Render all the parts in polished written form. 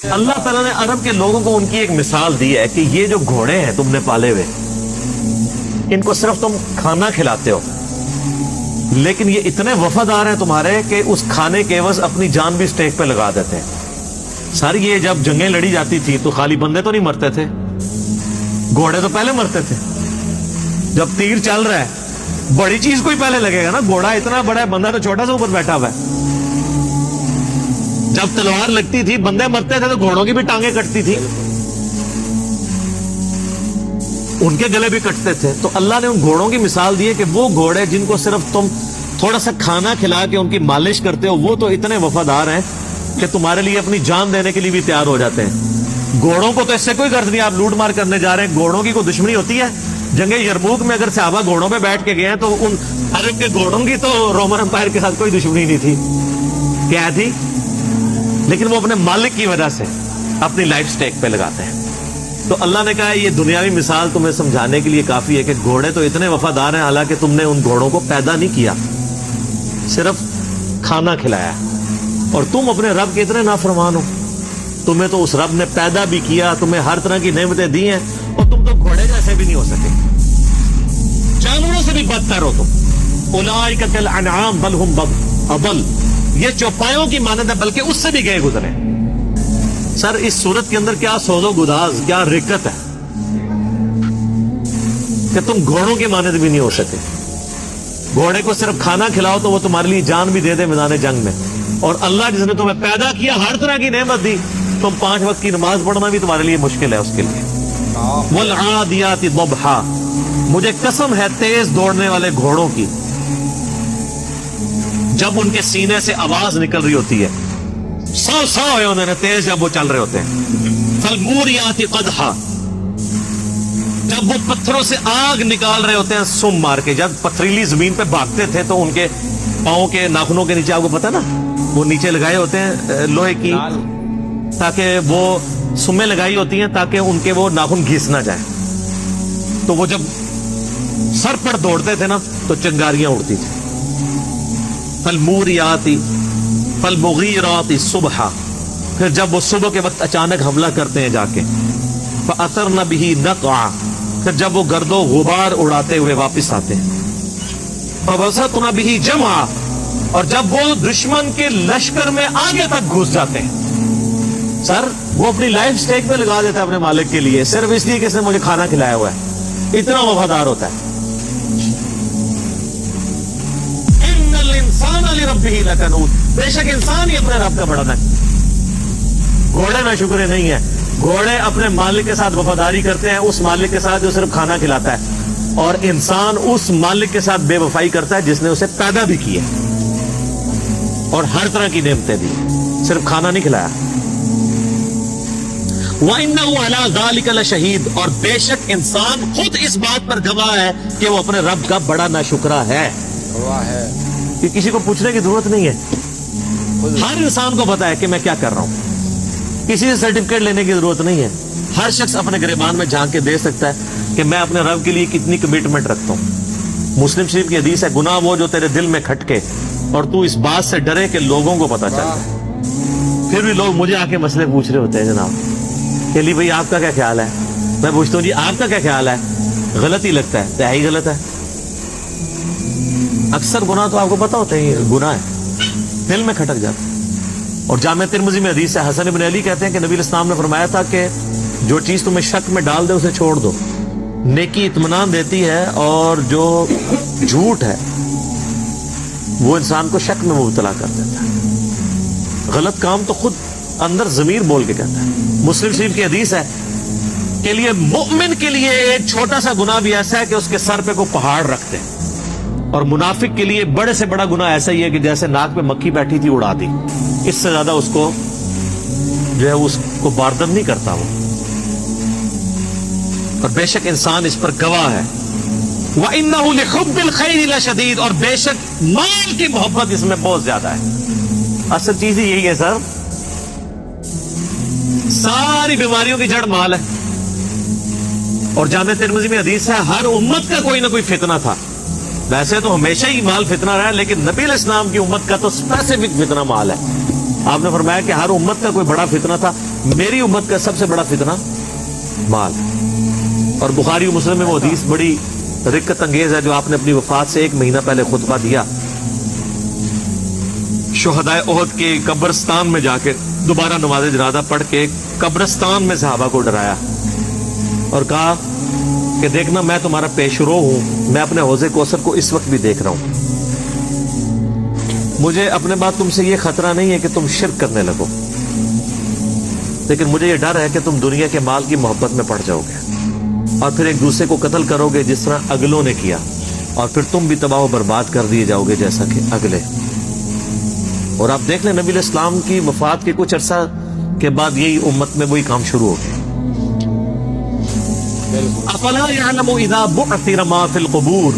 اللہ تعالیٰ نے عرب کے لوگوں کو ان کی ایک مثال دی ہے کہ یہ جو گھوڑے ہیں تم نے پالے ہوئے، ان کو صرف تم کھانا کھلاتے ہو، لیکن یہ اتنے وفادار ہیں تمہارے کہ اس کھانے کے عوض اپنی جان بھی اسٹیک پہ لگا دیتے ہیں۔ سر یہ جب جنگیں لڑی جاتی تھی تو خالی بندے تو نہیں مرتے تھے، گھوڑے تو پہلے مرتے تھے۔ جب تیر چل رہا ہے بڑی چیز کوئی پہلے لگے گا نا، گھوڑا اتنا بڑا ہے، بندہ تو چھوٹا سا اوپر بیٹھا ہوا ہے۔ جب تلوار لگتی تھی بندے مرتے تھے تو گھوڑوں کی بھی ٹانگیں کٹتی تھی، ان کے گلے بھی کٹتے تھے۔ تو اللہ نے ان گھوڑوں کی مثال دی ہے کہ وہ گھوڑے جن کو صرف تم تھوڑا سا کھانا کھلا کے ان کی مالش کرتے ہو، وہ تو اتنے وفادار ہیں کہ تمہارے لیے اپنی جان دینے کے لیے بھی تیار ہو جاتے ہیں۔ گھوڑوں کو تو اس سے کوئی غرض نہیں، آپ لوٹ مار کرنے جا رہے ہیں، گھوڑوں کی کوئی دشمنی ہوتی ہے؟ جنگ یرموک میں اگر صحابہ گھوڑوں پہ بیٹھ کے گئے ہیں تو ان عرب کے گھوڑوں کی تو رومن امپائر کے ساتھ کوئی دشمنی نہیں تھی، کیا تھی؟ لیکن وہ اپنے مالک کی وجہ سے اپنی لائف سٹیک پہ لگاتے ہیں۔ تو اللہ نے کہا یہ دنیاوی مثال تمہیں سمجھانے کے لیے کافی ہے کہ گھوڑے تو اتنے وفادار ہیں، حالانکہ تم نے ان گھوڑوں کو پیدا نہیں کیا، صرف کھانا کھلایا، اور تم اپنے رب کے اتنے نافرمان ہو۔ تمہیں تو اس رب نے پیدا بھی کیا، تمہیں ہر طرح کی نعمتیں دی ہیں، اور تم تو گھوڑے جیسے بھی نہیں ہو سکے، جانوروں سے بھی بدتر ہو تم۔ اولئک کالانعام بل ہم اضل، یہ چوپایوں کی مانند ہے بلکہ اس سے بھی گئے گزرے۔ سر اس صورت کے اندر کیا سوز و گداز، کیا رکت ہے کہ تم گھوڑوں کے مانند بھی نہیں ہو سکے۔ گھوڑے کو صرف کھانا کھلاؤ تو وہ تمہارے لیے جان بھی دے دے میدان جنگ میں، اور اللہ جس نے تمہیں پیدا کیا ہر طرح کی نعمت دی، تم 5 وقت کی نماز پڑھنا بھی تمہارے لیے مشکل ہے اس کے لیے۔ والعادیات ضبحا، مجھے قسم ہے تیز دوڑنے والے گھوڑوں کی، جب ان کے سینے سے آواز نکل رہی ہوتی ہے، سو ہے انہوں نے تیز جب وہ چل رہے ہوتے ہیں۔ فالموریات قدحا، جب وہ پتھروں سے آگ نکال رہے ہوتے ہیں سم مار کے، جب پتھریلی زمین پہ بھاگتے تھے تو ان کے پاؤں کے ناخنوں کے نیچے، آپ کو پتا نا وہ نیچے لگائے ہوتے ہیں لوہے کی، تاکہ وہ سمیں لگائی ہوتی ہیں تاکہ ان کے وہ ناخن گھس نہ جائیں، تو وہ جب سر پر دوڑتے تھے نا تو چنگاریاں اڑتی تھی۔ فالموریات فالمغیرات صبحا، پھر جب وہ صبح کے وقت اچانک حملہ کرتے ہیں جا کے، فاثرن به نقعا، پھر جب وہ گرد و غبار اڑاتے ہوئے واپس آتے ہیں، فوسطن به جمعا، اور جب وہ دشمن کے لشکر میں آگے تک گھس جاتے ہیں۔ سر وہ اپنی لائف سٹیک پہ لگا دیتا ہے اپنے مالک کے لیے، صرف اس لیے کہ اس نے مجھے کھانا کھلایا ہوا ہے، اتنا وفادار ہوتا ہے۔ ان الانسان لربہ لکنود، بے شک انسان ہی اپنے رب کا بڑا ہے۔ گھوڑے نہ شکرے نہیں ہیں، گھوڑے اپنے مالک کے ساتھ وفاداری کرتے ہیں، اس مالک کے ساتھ جو صرف کھانا کھلاتا ہے، اور انسان اس مالک کے ساتھ بے وفائی کرتا ہے جس نے اسے پیدا بھی کیا اور ہر طرح کی نعمتیں دی، صرف کھانا نہیں کھلایا۔ وَإِنَّهُ عَلَىٰ ذَلِكَ لَشَهِيدٌ، اور بے شک انسان خود اس بات پر گواہ ہے کہ وہ اپنے رب کا بڑا ناشکرا ہے۔ کہ کسی کو پوچھنے کی ضرورت نہیں ہے، ہر انسان کو پتا ہے کہ میں کیا کر رہا ہوں، کسی سے سرٹیفکیٹ لینے کی ضرورت نہیں ہے۔ ہر شخص اپنے گریبان میں جھانک کے دے سکتا ہے کہ میں اپنے رب کے لیے کتنی کمٹمنٹ رکھتا ہوں۔ مسلم شریف کی حدیث ہے، گناہ وہ جو تیرے دل میں کھٹکے اور تو اس بات سے ڈرے کہ لوگوں کو پتا چل جائے۔ پھر بھی لوگ مجھے آ کے مسئلے پوچھ رہے ہوتے ہیں، جناب کہ لی بھائی آپ کا کیا خیال ہے؟ میں پوچھتا ہوں جی آپ کا کیا خیال ہے؟ غلط ہی لگتا ہے، تہائی غلط ہے۔ اکثر گناہ تو آپ کو پتا ہوتا ہے یہ گناہ ہے، دل میں کھٹک جاتا ہے۔ اور جامع ترمذی میں حدیث ہے، حسن بن علی کہتے ہیں کہ نبی علیہ السلام نے فرمایا تھا کہ جو چیز تمہیں شک میں ڈال دے اسے چھوڑ دو، نیکی اطمینان دیتی ہے، اور جو جھوٹ ہے وہ انسان کو شک میں مبتلا کر دیتا ہے۔ غلط کام تو خود اندر ضمیر بول کے کہتا ہے۔ مسلم شریف کی حدیث ہے کہ لیے مومن کے لیے ایک چھوٹا سا گناہ بھی ایسا ہے کہ اس کے سر پہ کوئی پہاڑ رکھتے ہیں، اور منافق کے لیے بڑے سے بڑا گناہ ایسا ہی ہے کہ جیسے ناک پہ مکھی بیٹھی تھی اڑا دی، اس سے زیادہ اس کو جو ہے اس کو باردم نہیں کرتا وہ، اور بے شک انسان اس پر گواہ ہے۔ وَإِنَّهُ لِحُبِّ الْخَيْرِ لَشَدِيدٌ، اور بے شک مال کی محبت اس میں بہت زیادہ ہے۔ اصل چیز ہی یہی ہے سر، ساری بیماریوں کی جڑ مال ہے۔ اور جامع ترمذی میں حدیث ہے ہر امت کا کوئی نہ کوئی فتنہ تھا، ویسے تو ہمیشہ ہی مال فتنہ رہا ہے، لیکن نبی علیہ السلام کی امت کا تو اسپیسیفک فتنہ مال ہے۔ آپ نے فرمایا کہ ہر امت کا کوئی بڑا فتنہ تھا، میری امت کا سب سے بڑا فتنہ مال. اور بخاری و مسلم میں وہ حدیث بڑی رقت انگیز ہے جو آپ نے اپنی وفات سے 1 مہینہ پہلے خطبہ دیا. شہدائے احد کے قبرستان میں جا کے دوبارہ نماز جنازہ پڑھ کے قبرستان میں صحابہ کو ڈرایا اور کہا کہ دیکھنا میں تمہارا پیشرو ہوں, میں اپنے حوض کوثر کو اس وقت بھی دیکھ رہا ہوں. مجھے اپنے بعد تم سے یہ خطرہ نہیں ہے کہ تم شرک کرنے لگو, لیکن مجھے یہ ڈر ہے کہ تم دنیا کے مال کی محبت میں پڑ جاؤ گے اور پھر ایک دوسرے کو قتل کرو گے جس طرح اگلوں نے کیا, اور پھر تم بھی تباہ و برباد کر دیے جاؤ گے جیسا کہ اگلے. اور آپ دیکھ لیں نبی علیہ السلام کی وفات کے کچھ عرصہ کے بعد یہی امت میں وہی کام شروع ہو گیا. افلا یعلم اذا بعثر ما فی القبور,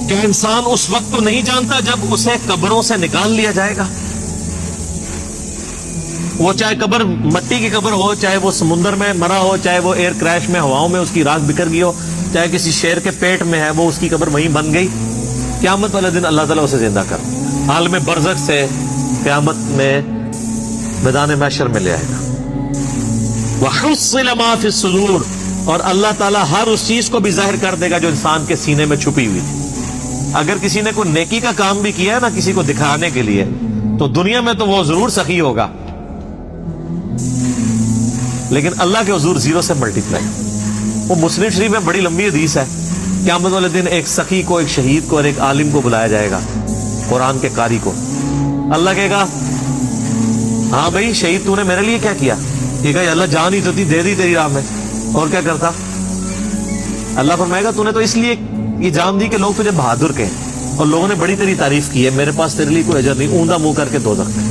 کیا انسان اس وقت تو نہیں جانتا جب اسے قبروں سے نکال لیا جائے گا؟ وہ چاہے قبر مٹی کی قبر ہو, چاہے وہ سمندر میں مرا ہو, چاہے وہ ایئر کریش میں ہواؤں میں اس کی راکھ بکھر گئی ہو, چاہے کسی شیر کے پیٹ میں ہے وہ اس کی قبر وہیں بن گئی, قیامت والے دن اللہ تعالیٰ اسے زندہ کر عالم برزخ سے قیامت میں میدان محشر میں لے آئے گا. وَحُصِّلَ مَا فِي الصُّدُورِ, اور اللہ تعالیٰ ہر اس چیز کو بھی ظاہر کر دے گا جو انسان کے سینے میں چھپی ہوئی تھی. اگر کسی نے کوئی نیکی کا کام بھی کیا ہے نا کسی کو دکھانے کے لیے, تو دنیا میں تو وہ ضرور سخی ہوگا, لیکن اللہ کے حضور 0 سے ملٹیپلائی. وہ مسلم شریف میں بڑی لمبی حدیث ہے, قیامت والے دن ایک سخی کو, ایک شہید کو اور ایک عالم کو بلایا جائے گا, قرآن کے قاری کو. اللہ کہے گا ہاں بھائی شہید تو نے میرے لیے کیا کیا؟ یہ کہا اللہ جان ہی تو تھی, دے دی تیری راہ میں, اور کیا کرتا؟ اللہ فرمائے گا تو نے تو اس لیے یہ جان دی کہ لوگ تجھے بہادر کہیں, اور لوگوں نے بڑی تیری تعریف کی ہے, میرے پاس تیرے لیے کوئی اجر نہیں, اوندا منہ کر کے دوزخ میں.